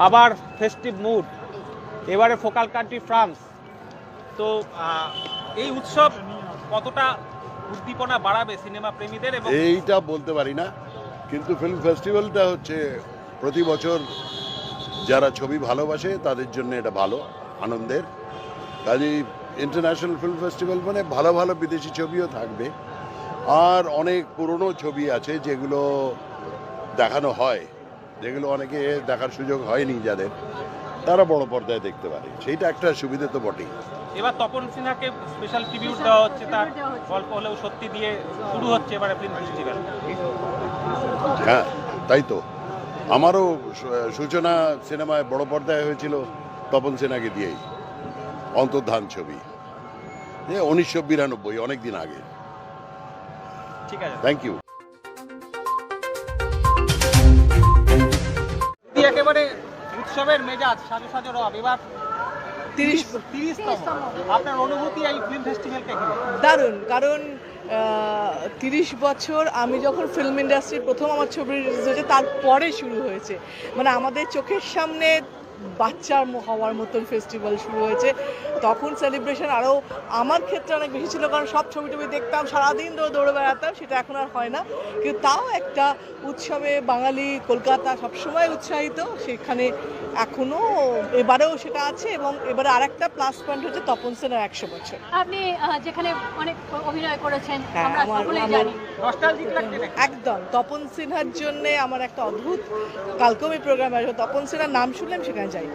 আবার festive mood, এবারে focal country France. তো এই উৎসব কতটা উদ্দীপনা বাড়াবে সিনেমা প্রেমীদের? এবং এইটা বলতে পারি না, কিন্তু ফিল্ম ফেস্টিভ্যালটা হচ্ছে প্রতি বছর যারা ছবি ভালোবাসে তাদের জন্য এটা ভালো, আনন্দের। কাজেই ইন্টারন্যাশনাল ফিল্ম ফেস্টিভ্যাল মানে ভালো ভালো বিদেশি ছবিও থাকবে, আর অনেক পুরনো ছবি আছে যেগুলো দেখানো হয়, যেগুলো অনেকে দেখার সুযোগ হয়নি যাদের, তারা বড় পর্দায় দেখতে পারে, সেইটা একটা সুবিধা তো বটেই। এবার তপন সিনহাকে স্পেশাল ট্রিবিউট দেওয়া হচ্ছে, তার গল্প হলেও সত্যি দিয়ে শুরু হচ্ছে এবারে ফিল্ম ফেস্টিভ্যাল। হ্যাঁ, তাই তো। আমারও সূচনা সিনেমায় বড় পর্দায় হয়েছিল তপন সিনহাকে দিয়েই, অন্তর্ধান ছবি, 1992, অনেক দিন আগে। ঠিক আছে, থ্যাংক ইউ। একেবারে উৎসবের মেজাজ, সাজো সাজো রব। এবার 30তম, আপনার অনুভূতি এই ফিল্ম ফেস্টিভ্যালকে ঘিরে? দারুণ, কারণ 30 বছর আমি যখন ফিল্ম ইন্ডাস্ট্রি প্রথম আমার ছবি রিলিজ হয়েছে তারপরে শুরু হয়েছে, মানে আমাদের চোখের সামনে বাচ্চার হওয়ার মতন ফেস্টিভ্যাল শুরু হয়েছে। তখন সেলিব্রেশন আরও আমার ক্ষেত্রে অনেক বেশি ছিল, কারণ সব ছবি টবি দেখতাম, সারাদিন ধরে দৌড়ে বেড়াতাম, সেটা এখন আর হয় না। কিন্তু তাও একটা উৎসবে বাঙালি, কলকাতা সবসময় উৎসাহিত, সেখানে এখনও এবারেও সেটা আছে। এবং এবারে আরেকটা প্লাস পয়েন্ট হচ্ছে তপন সেনার 100 বছর। আপনি যেখানে অনেক অভিনয় করেছেন, হ্যাঁ, আমরা সকলেই জানি। নস্টালজিক লাগছে নাকি? একদম তপন সিনহার জন্য আমার একটা অদ্ভুত, কালকে আমি প্রোগ্রামে আসবো, তপন সিনহার নাম শুনলাম সেখানে যাই।